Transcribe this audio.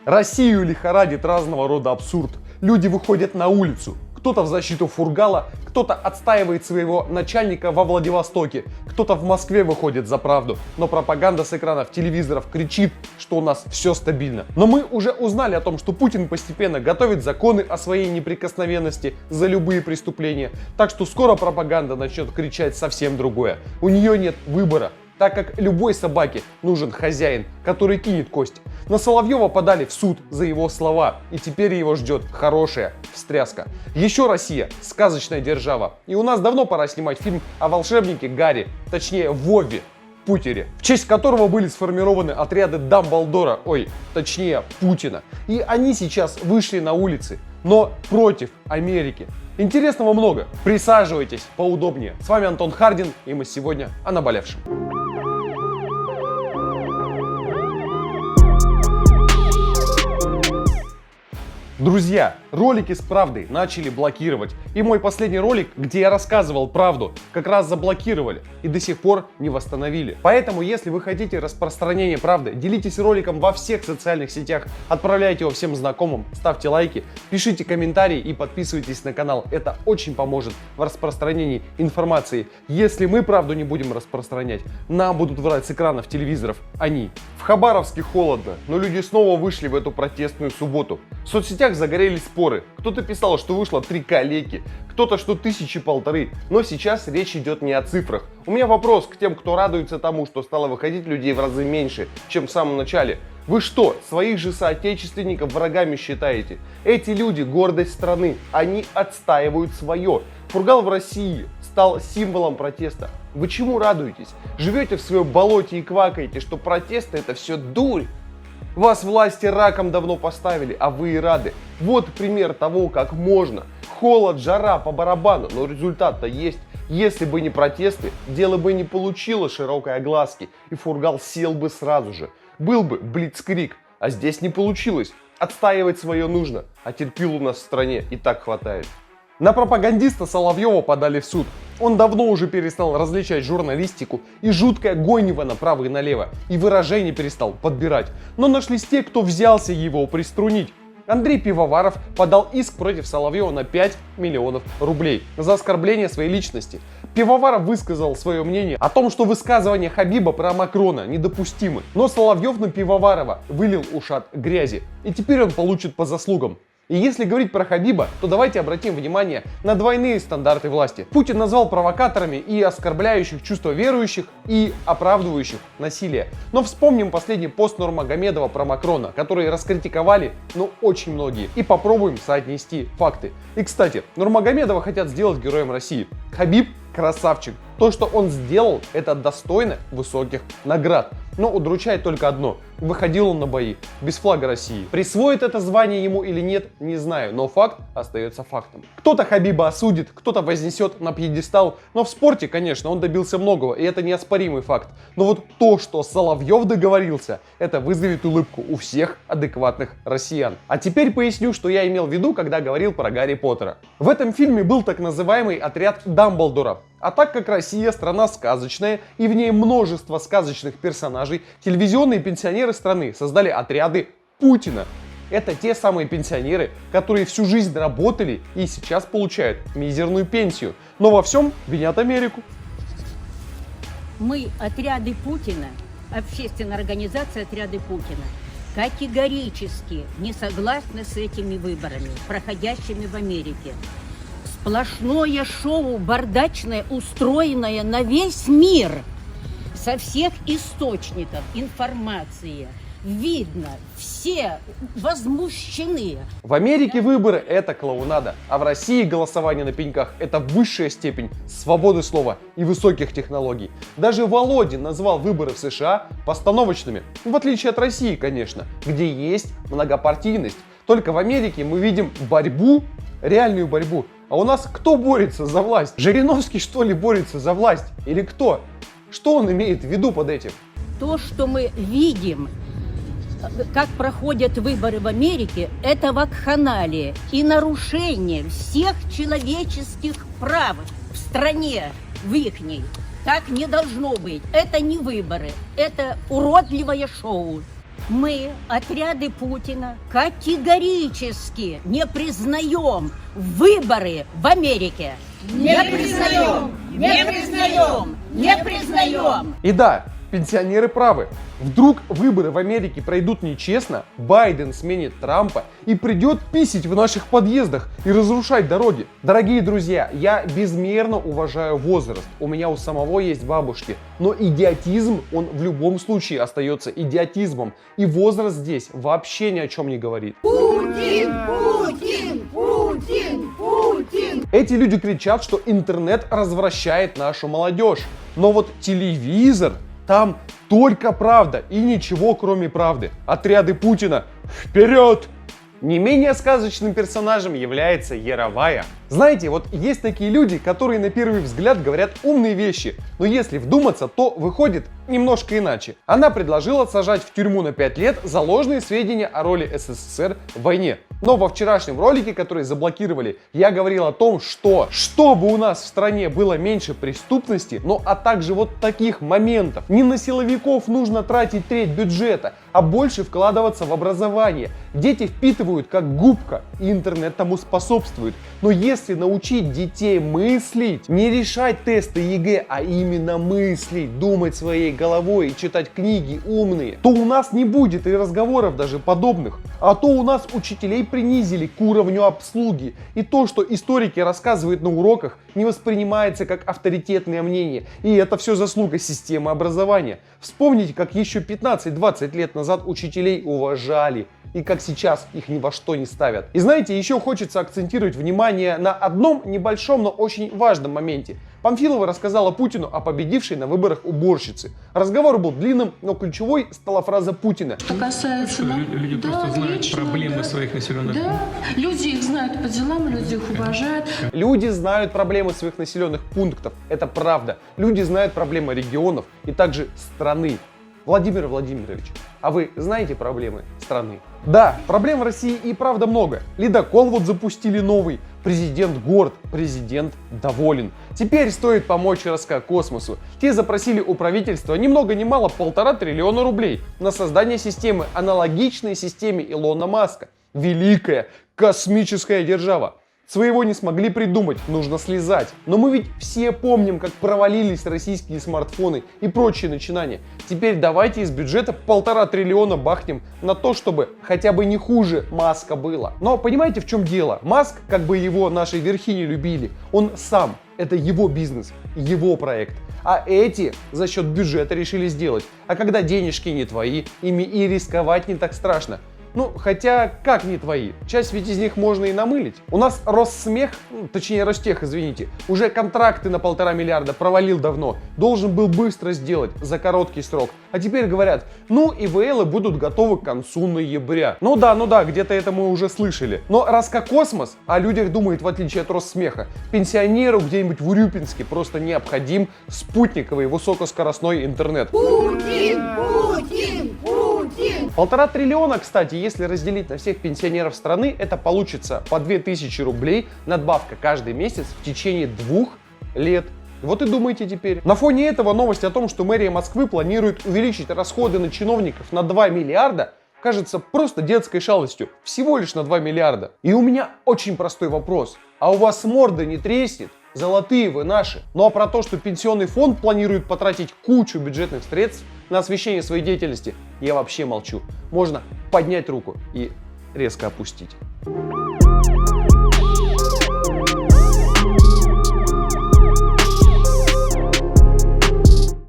Россию лихорадит разного рода абсурд. Люди выходят на улицу. Кто-то в защиту Фургала, кто-то отстаивает своего начальника во Владивостоке, кто-то в Москве выходит за правду. Но пропаганда с экранов телевизоров кричит, что у нас все стабильно. Но мы уже узнали о том, что Путин постепенно готовит законы о своей неприкосновенности за любые преступления. Так что скоро пропаганда начнет кричать совсем другое. У нее нет выбора. Так как любой собаке нужен хозяин, который кинет кость. На Соловьева подали в суд за его слова, и теперь его ждет хорошая встряска. Еще Россия – сказочная держава, и у нас давно пора снимать фильм о волшебнике Гарри, точнее Вове Поттере, в честь которого были сформированы отряды Дамблдора, точнее Путина. И они сейчас вышли на улицы, но против Америки. Интересного много, присаживайтесь поудобнее. С вами Антон Хардин, и мы сегодня о наболевшем. Друзья, ролики с правдой начали блокировать. И мой последний ролик, где я рассказывал правду, как раз заблокировали и до сих пор не восстановили. Поэтому, если вы хотите распространения правды, делитесь роликом во всех социальных сетях, отправляйте его всем знакомым, ставьте лайки, пишите комментарии и подписывайтесь на канал. Это очень поможет в распространении информации. Если мы правду не будем распространять, нам будут врать с экранов телевизоров они. В Хабаровске холодно, но люди снова вышли в эту протестную субботу. В соцсетях загорелись споры. Кто-то писал, что вышло 3 калеки, кто-то, что 1500. Но сейчас речь идет не о цифрах. У меня вопрос к тем, кто радуется тому, что стало выходить людей в разы меньше, чем в самом начале. Вы что, своих же соотечественников врагами считаете? Эти люди — гордость страны, они отстаивают свое. Фургал в России стал символом протеста. Вы чему радуетесь? Живете в своем болоте и квакаете, что протесты — это все дурь. Вас власти раком давно поставили, а вы и рады. Вот пример того, как можно. Холод, жара по барабану, но результат-то есть. Если бы не протесты, дело бы не получило широкой огласки, и Фургал сел бы сразу же. Был бы блицкриг, а здесь не получилось. Отстаивать свое нужно, а терпил у нас в стране и так хватает. На пропагандиста Соловьева подали в суд. Он давно уже перестал различать журналистику и жуткое гонево направо и налево, и выражений перестал подбирать. Но нашлись те, кто взялся его приструнить. Андрей Пивоваров подал иск против Соловьева на 5 миллионов рублей за оскорбление своей личности. Пивоваров высказал свое мнение о том, что высказывания Хабиба про Макрона недопустимы. Но Соловьев на Пивоварова вылил ушат грязи, и теперь он получит по заслугам. И если говорить про Хабиба, то давайте обратим внимание на двойные стандарты власти. Путин назвал провокаторами и оскорбляющих чувства верующих, и оправдывающих насилие. Но вспомним последний пост Нурмагомедова про Макрона, который раскритиковали, очень многие. И попробуем соотнести факты. И, кстати, Нурмагомедова хотят сделать героем России. Хабиб красавчик. То, что он сделал, это достойно высоких наград. Но удручает только одно. Выходил он на бои без флага России. Присвоит это звание ему или нет, не знаю. Но факт остается фактом. Кто-то Хабиба осудит, кто-то вознесет на пьедестал. Но в спорте, конечно, он добился многого. И это неоспоримый факт. Но вот то, что Соловьев договорился, это вызовет улыбку у всех адекватных россиян. А теперь поясню, что я имел в виду, когда говорил про Гарри Поттера. В этом фильме был так называемый отряд Дамблдора. А так как Россия страна сказочная и в ней множество сказочных персонажей, телевизионные пенсионеры страны создали отряды Путина. Это те самые пенсионеры, которые всю жизнь работали и сейчас получают мизерную пенсию. Но во всем винят Америку. Мы, отряды Путина, общественная организация отряды Путина, категорически не согласны с этими выборами, проходящими в Америке. Сплошное шоу бардачное, устроенное на весь мир. Со всех источников информации видно, все возмущены. В Америке выборы — это клоунада, а в России голосование на пеньках — это высшая степень свободы слова и высоких технологий. Даже Володин назвал выборы в США постановочными, в отличие от России, конечно, где есть многопартийность. Только в Америке мы видим борьбу, реальную борьбу. А у нас кто борется за власть? Жириновский, что ли, борется за власть? Или кто? Что он имеет в виду под этим? То, что мы видим, как проходят выборы в Америке, это вакханалия и нарушение всех человеческих прав в стране, в ихней. Так не должно быть. Это не выборы, это уродливое шоу. Мы, отряды Путина, категорически не признаем выборы в Америке. Не признаем! Не признаем! Не признаем! И да, пенсионеры правы. Вдруг выборы в Америке пройдут нечестно, Байден сменит Трампа и придет писить в наших подъездах и разрушать дороги. Дорогие друзья, я безмерно уважаю возраст. У меня у самого есть бабушки. Но идиотизм, он в любом случае остается идиотизмом. И возраст здесь вообще ни о чем не говорит. Путин! Путин! Путин! Путин! Эти люди кричат, что интернет развращает нашу молодежь. Но вот телевизор, там только правда и ничего кроме правды. Отряды Путина вперед! Не менее сказочным персонажем является Яровая. Знаете, вот есть такие люди, которые на первый взгляд говорят умные вещи, но если вдуматься, то выходит немножко иначе. Она предложила сажать в тюрьму на 5 лет за ложные сведения о роли СССР в войне. Но во вчерашнем ролике, который заблокировали, я говорил о том, что чтобы у нас в стране было меньше преступности, ну а также вот таких моментов. Не на силовиков нужно тратить треть бюджета, а больше вкладываться в образование. Дети впитывают как губка, и интернет тому способствует. Но если научить детей мыслить, не решать тесты ЕГЭ, а именно мыслить, думать своей головой и читать книги умные, то у нас не будет и разговоров даже подобных. А то у нас учителей принизили к уровню обслуги. И то, что историки рассказывают на уроках, не воспринимается как авторитетное мнение. И это все заслуга системы образования. Вспомните, как еще 15-20 лет назад учителей уважали. И как сейчас их ни во что не ставят. И знаете, еще хочется акцентировать внимание на одном небольшом, но очень важном моменте. Памфилова рассказала Путину о победившей на выборах уборщице. Разговор был длинным, но ключевой стала фраза Путина. Что касается люди просто знают лично, проблемы своих населенных пунктов. Да, люди их знают по делам, люди их уважают. Люди знают проблемы своих населенных пунктов. Это правда. Люди знают проблемы регионов и также страны. Владимир Владимирович, а вы знаете проблемы страны? Да, проблем в России и правда много. Ледокол вот запустили новый. Президент горд, президент доволен. Теперь стоит помочь Роскосмосу. Те запросили у правительства ни много ни мало 1,5 триллиона рублей на создание системы, аналогичной системе Илона Маска. Великая космическая держава. Своего не смогли придумать, нужно слезать. Но мы ведь все помним, как провалились российские смартфоны и прочие начинания. Теперь давайте из бюджета 1,5 триллиона бахнем на то, чтобы хотя бы не хуже Маска было. Но понимаете, в чем дело? Маск, как бы его наши верхи не любили, он сам. Это его бизнес, его проект. А эти за счет бюджета решили сделать. А когда денежки не твои, ими и рисковать не так страшно. Ну, хотя, как не твои? Часть ведь из них можно и намылить. У нас Россмех, точнее Ростех, извините, уже контракты на 1,5 миллиарда провалил давно. Должен был быстро сделать, за короткий срок. А теперь говорят, ну, ИВЛы будут готовы к концу ноября. Ну да, где-то это мы уже слышали. Но Роскосмос о людях думает, в отличие от Россмеха. Пенсионеру где-нибудь в Урюпинске просто необходим спутниковый высокоскоростной интернет. Путин! Путин! Путин! 1,5 триллиона, кстати, если разделить на всех пенсионеров страны, это получится по 2000 рублей надбавка каждый месяц в течение 2 лет. Вот и думайте теперь. На фоне этого новость о том, что мэрия Москвы планирует увеличить расходы на чиновников на 2 миллиарда, кажется просто детской шалостью. Всего лишь на 2 миллиарда. И у меня очень простой вопрос. А у вас морда не треснет? Золотые вы наши. Ну а про то, что пенсионный фонд планирует потратить кучу бюджетных средств на освещение своей деятельности, я вообще молчу. Можно поднять руку и резко опустить.